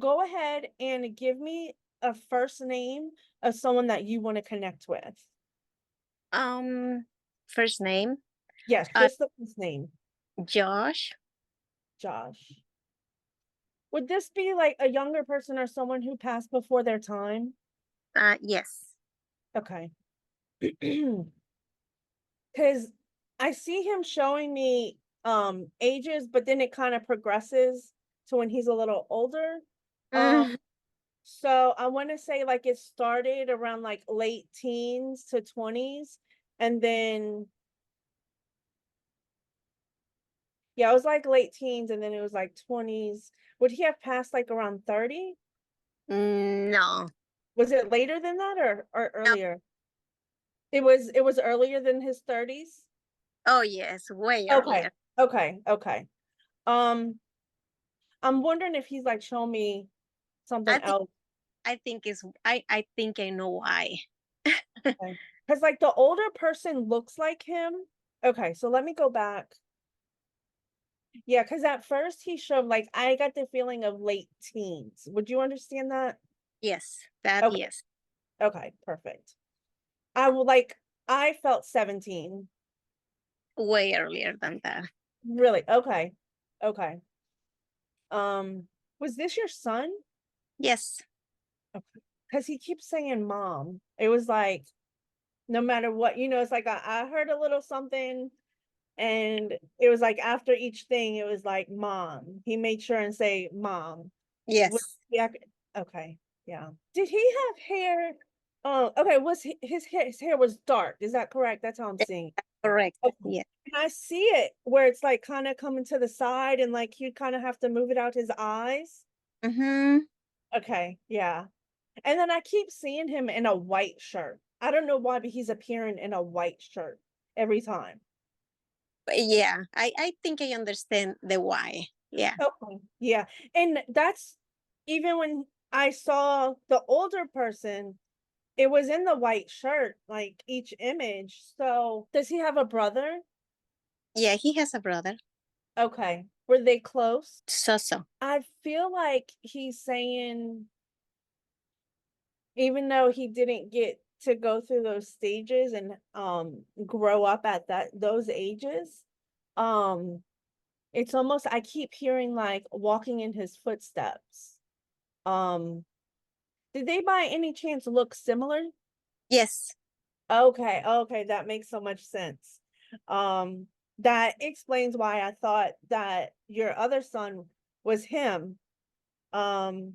Go ahead and give me a first name of someone that you want to connect with. Um, First name, Yes, uh, just the first name. Josh. Josh. Would this be like a younger person or someone who passed before their time? Yes. Okay. Because I see him showing me ages, but then it kind of progresses to when he's a little older. Um, Mm, so I want to say like it started around like late teens to 20s, and then yeah, it was like late teens, and then it was like 20s. Would he have passed like around 30? no, Was it later than that or no. earlier? It was earlier than his 30s? Oh, yes, way Okay. earlier. Okay. Okay. Um, I'm wondering if he's like showing me something I think else. I think I know why. Okay. Because like the older person looks like him. Okay, so let me go back. Yeah, because at first he showed like I got the feeling of late teens. Would you understand that? Yes, that Okay, yes, okay, perfect. I will like I felt 17. way earlier than that. Really? Okay. Okay. Was this your son? Yes. Okay. Because he keeps saying mom. It was like no matter what, it's like I heard a little something, and it was like after each thing, it was like mom. He made sure and say mom. Yes. Yeah, okay, yeah. Did he have hair? Oh, okay. Was his hair was dark? Is that correct? That's how I'm Yeah, seeing. correct. Okay. Yeah. And I see it where it's like kind of coming to the side, and like you kind of have to move it out his eyes. Mm-hmm. Okay, yeah. And then I keep seeing him in a white shirt. I don't know why, but he's appearing in a white shirt every time. Yeah, I think I understand the why. Yeah. Okay. Yeah. And that's even when I saw the older person, it was in the white shirt, like each image. So does he have a brother? Yeah, he has a brother. Okay. Were they close? So. I feel like he's saying, even though he didn't get to go through those stages and grow up at those ages, um, it's almost I keep hearing like walking in his footsteps. Um, did they by any chance look similar? Yes. Okay, okay, that makes so much sense. Um, that explains why I thought that your other son was him. Um,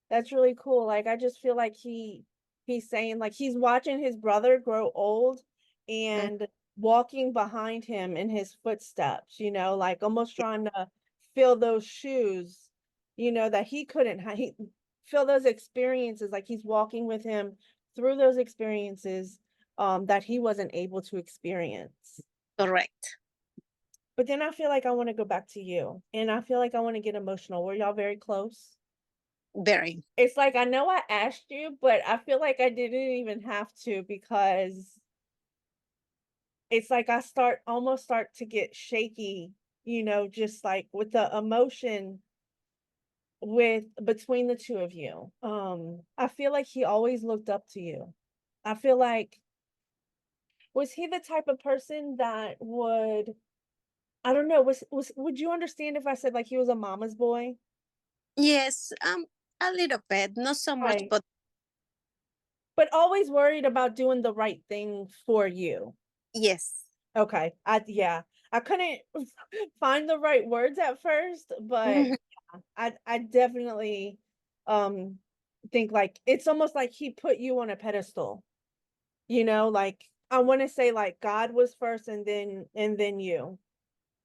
that's really cool. Like I just feel like he's saying like he's watching his brother grow old Mm, and walking behind him in his footsteps, like almost trying to fill those shoes, that he couldn't he fill those experiences, like he's walking with him through those experiences that he wasn't able to experience. correct. But then I feel like I want to go back to you, and I feel like I want to get emotional. Were y'all very close? Very. It's like, I know I asked you, but I feel like I didn't even have to, because it's like I start to get shaky, just like with the emotion with between the two of you. I feel like he always looked up to you. I feel like, was he the type of person that would, I don't know, would you understand if I said like he was a mama's boy? Yes, a little bit, not so much, Right. but But always worried about doing the right thing for you. yes. Okay. Yeah. I couldn't find the right words at first, but Mhm. yeah, I definitely um think like it's almost like he put you on a pedestal, like I want to say like God was first, and then you,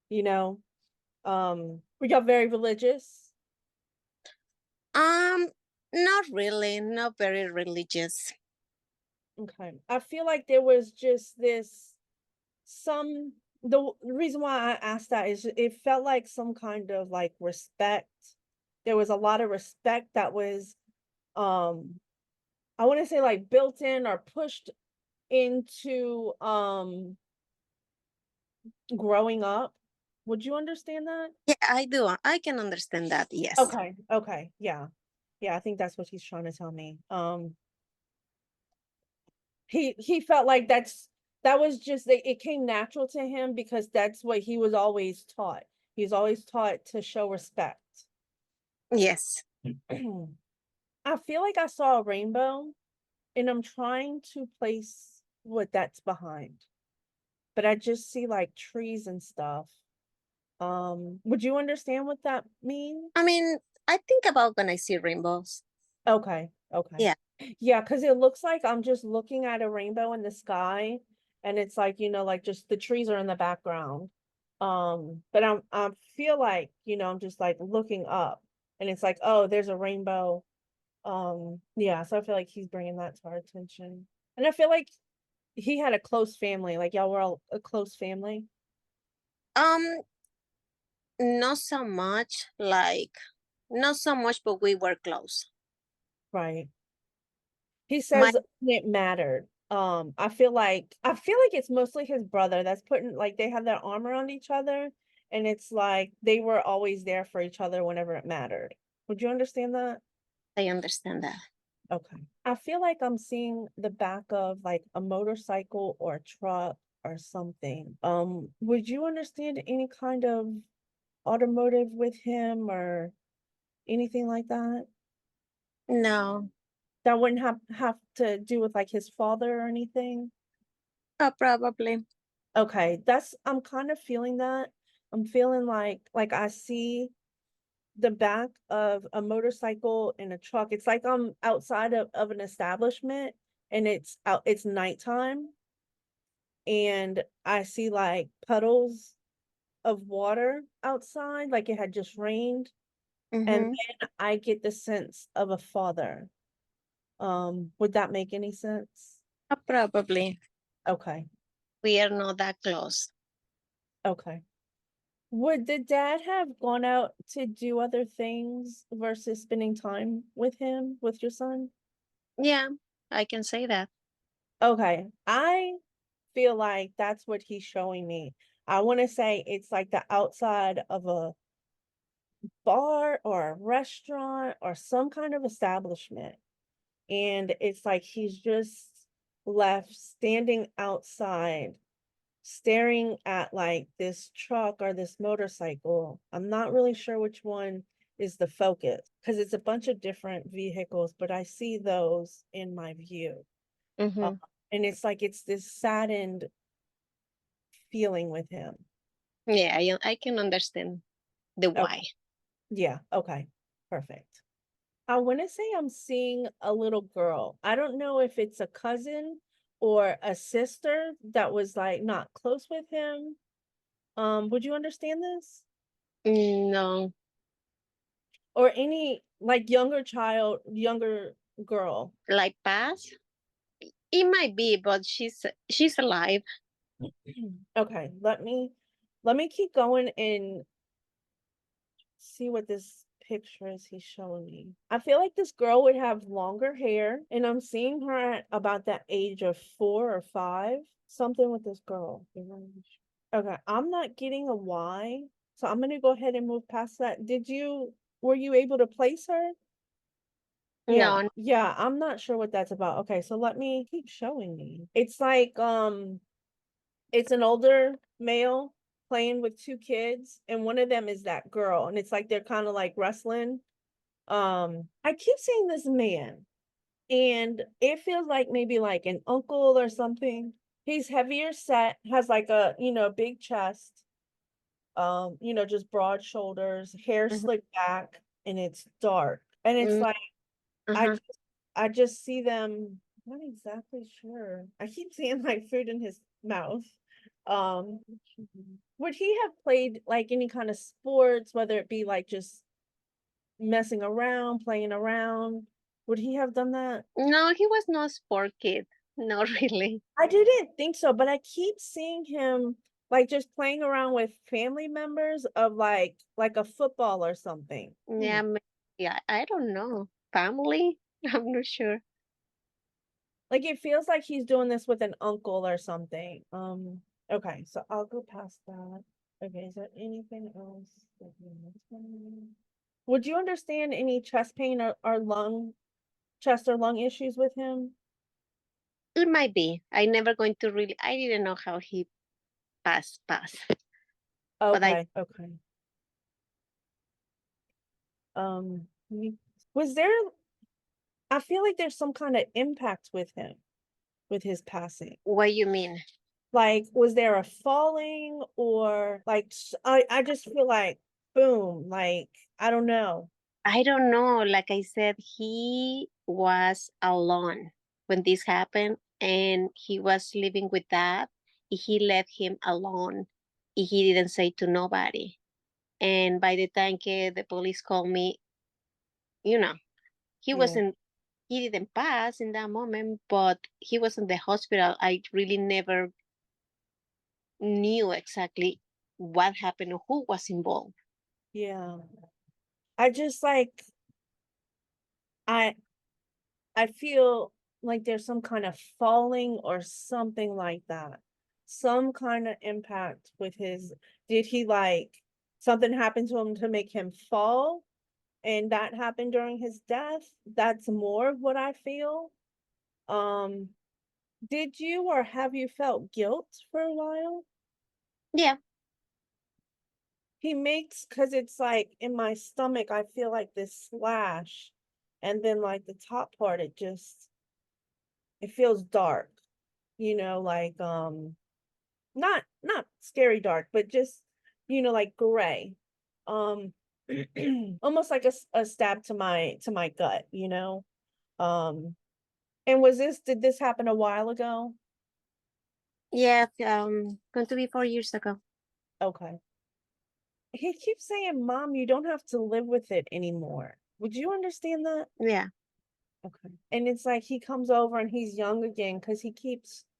you know. We got very religious. Um, Not really, not very religious. Okay. I feel like there was just this some the reason why I asked that is it felt like some kind of like respect. There was a lot of respect that was um I want to say like built in or pushed into growing up. Would you understand that? Yeah, I do. I can understand that. Yes. Okay, okay, yeah. Yeah, I think that's what he's trying to tell me. He felt like that was just it came natural to him because that's what he was always taught. He's always taught to show respect. Yes. I feel like I saw a rainbow and I'm trying to place what that's behind, but I just see like trees and stuff. Would you understand what that means? I mean, I think about when I see rainbows. Okay, okay. Yeah. Yeah, because it looks like I'm just looking at a rainbow in the sky, and it's like, like just the trees are in the background. But I feel like, I'm just like looking up, and it's like, oh, there's a rainbow. Yeah, so I feel like he's bringing that to our attention, and I feel like he had a close family. Like y'all were all a close family, Um, not so much, like not so much, but we were close. right? He My says it mattered. I feel like it's mostly his brother that's putting like they have their arm around each other and it's like they were always there for each other whenever it mattered. Would you understand that? I understand that. Okay. I feel like I'm seeing the back of like a motorcycle or a truck or something. Would you understand any kind of automotive with him or anything like that? No, That wouldn't have to do with like his father or anything? probably. Okay, I'm kind of feeling that. I'm feeling like I see the back of a motorcycle and a truck. It's like I'm outside of an establishment and it's nighttime and I see like puddles of water outside, like it had just rained, and Mm-hmm. then I get the sense of a father. Would that make any sense? Probably. Okay, We are not that close. okay. Would the dad have gone out to do other things versus spending time with him, with your son? Yeah, I can say that. Okay, I feel like that's what he's showing me. I want to say it's like the outside of a bar or a restaurant or some kind of establishment. And it's like he's just left standing outside staring at like this truck or this motorcycle. I'm not really sure which one is the focus because it's a bunch of different vehicles, but I see those in my view. Uh, Mm-hmm. and it's like it's this saddened feeling with him. Yeah, I can understand the Oh, why. yeah. Okay. Perfect. I want to say I'm seeing a little girl. I don't know if it's a cousin or a sister that was like not close with him. Would you understand this? No, Or any like younger child, younger girl. like past. It might be, but she's alive. Okay, let me keep going and see what this picture is he's showing me. I feel like this girl would have longer hair, and I'm seeing her at about that age of 4 or 5. Something with this girl. Okay, I'm not getting a why, so I'm gonna go ahead and move past that. Were you able to place her? Yeah, No, yeah, I'm not sure what that's about. Okay, so let me keep showing me. It's like it's an older male playing with two kids, and one of them is that girl, and it's like they're kind of like wrestling. I keep seeing this man, and it feels like maybe like an uncle or something. He's heavier set, has like a, big chest, just broad shoulders, hair mhm, slicked back, and it's dark. And it's mm, like I uh-huh. just I just see them not exactly sure. I keep seeing like food in his mouth. Um, would he have played like any kind of sports, whether it be like just messing around, playing around? Would he have done that? No, he was not sport kid. Not really. I didn't think so, but I keep seeing him like just playing around with family members of like a football or something. Yeah, yeah. I don't know. Family? I'm not sure. Like it feels like he's doing this with an uncle or something. Okay, so I'll go past that. Okay, is there anything else that you're missing? Would you understand any chest pain or chest or lung issues with him? It might be. I never going to really. I didn't know how he passed, but I Okay, okay. Was there, I feel like there's some kind of impact with him, with his passing. what you mean? Like, was there a falling or like, I just feel like, boom, like, I don't know. I don't know. Like I said, he was alone when this happened, and he was living with that. He left him alone. He didn't say to nobody. And by the time the police called me, you know, he Yeah, wasn't. He didn't pass in that moment, but he was in the hospital. I really never knew exactly what happened or who was involved. yeah. I just like, I, I feel like there's some kind of falling or something like that. Some kind of impact with his, did he like, something happened to him to make him fall? And that happened during his death? That's more of what I feel. Um, did you or have you felt guilt for a while? Yeah, He makes, because it's like in my stomach, I feel like this slash, and then like the top part, it feels dark, like not scary dark, but just like gray. Um almost like a stab to my gut, Um and did this happen a while ago? yeah. Going to be 4 years ago. Okay. He keeps saying, "Mom, you don't have to live with it anymore." Would you understand that? Yeah, Okay. And it's like he comes over and he's young again because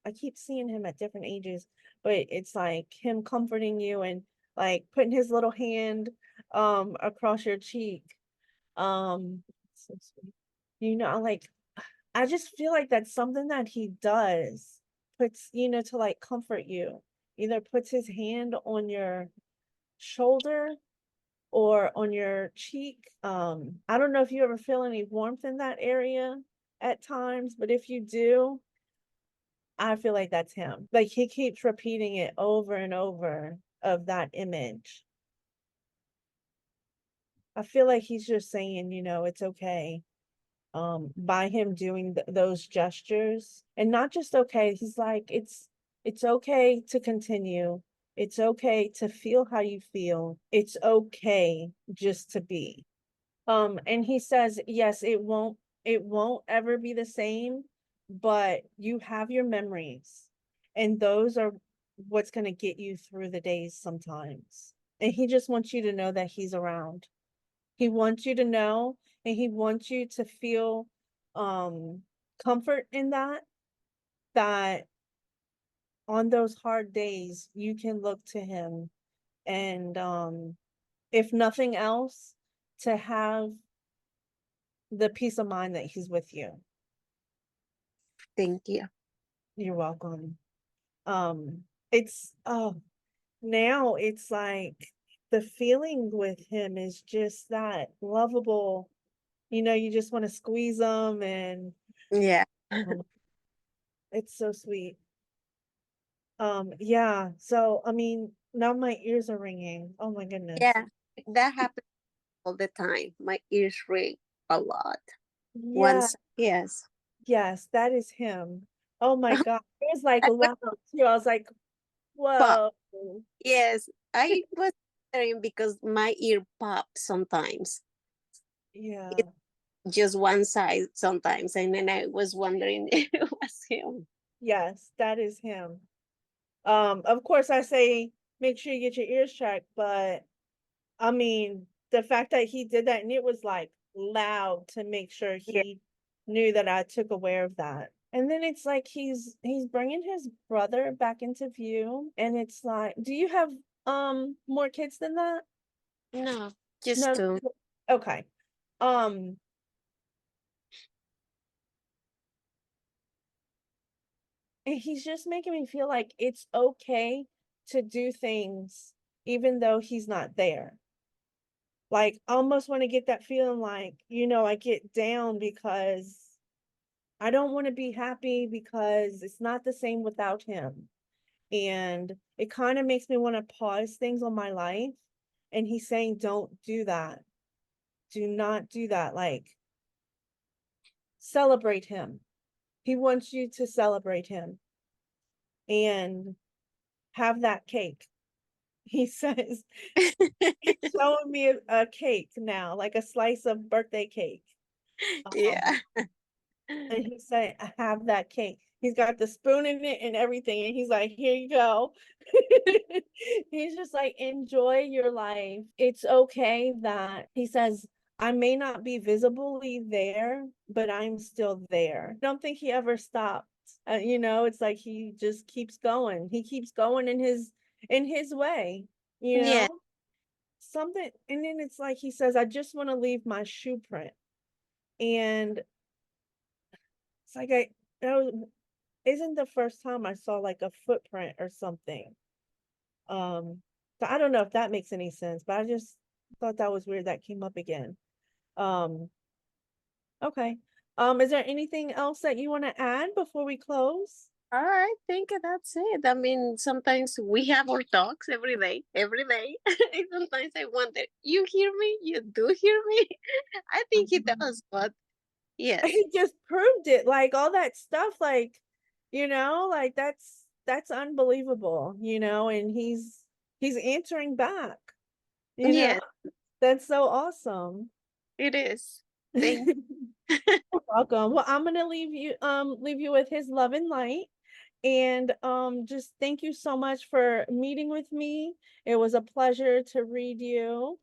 I keep seeing him at different ages, but it's like him comforting you and like putting his little hand across your cheek. So sweet. Like I just feel like that's something that he does. Puts, to like comfort you. Either puts his hand on your shoulder or on your cheek. I don't know if you ever feel any warmth in that area at times, but if you do, I feel like that's him. Like he keeps repeating it over and over of that image. I feel like he's just saying, it's okay. By him doing those gestures, and not just okay, he's like, it's okay to continue. It's okay to feel how you feel. It's okay just to be. And he says, yes, it won't ever be the same, but you have your memories, and those are what's going to get you through the days sometimes. And he just wants you to know that he's around. He wants you to know, and he wants you to feel um comfort in that on those hard days you can look to him, and if nothing else, to have the peace of mind that he's with you. thank you. You're welcome. It's now it's like the feeling with him is just that lovable, you just want to squeeze him, and Yeah, um, it's so sweet. Yeah, so I mean, now my ears are ringing. Oh my goodness. yeah. That happens all the time. My ears ring a lot. Yeah, Once, yes. yes, that is him. Oh my God. It was like I was loud too. I was like, pop. whoa. Yes, I was wondering because my ear pops sometimes. Yeah. It's just one side sometimes, and then I was wondering if it was him. Yes, that is him. Of course I say make sure you get your ears checked, but I mean, the fact that he did that and it was like loud to make sure Yeah. he knew that I took aware of that. And then it's like he's bringing his brother back into view, and it's like, do you have more kids than that? No, just No. two. Okay. Um and he's just making me feel like it's okay to do things even though he's not there. Like, I almost want to get that feeling like, I get down because I don't want to be happy because it's not the same without him. And it kind of makes me want to pause things on my life. And he's saying, don't do that. Do not do that. Like, celebrate him. He wants you to celebrate him and have that cake. He says, he's showing me a cake now, like a slice of birthday cake. Yeah. And he said, "I have that cake." He's got the spoon in it and everything, and he's like, "Here you go." He's just like, "Enjoy your life. It's okay that," he says, "I may not be visibly there, but I'm still there." I don't think he ever stopped. It's like he just keeps going. He keeps going in his way, you Yeah. know? Something, and then it's like he says, "I just want to leave my shoe print." And it's like that was, isn't the first time I saw like a footprint or something. Um, so I don't know if that makes any sense, but I just thought that was weird that came up again. Um, okay. Is there anything else that you want to add before we close? I think that's it. I mean, sometimes we have our talks every day, every day. And sometimes I wonder, you hear me? You do hear me? I think he Mhm. does, but yes. He just proved it, like all that stuff, like, like that's unbelievable, and he's answering back, you know, Yes, that's so awesome. it is. Thank Welcome. Well, I'm gonna leave you with his love and light. And just thank you so much for meeting with me. It was a pleasure to read you.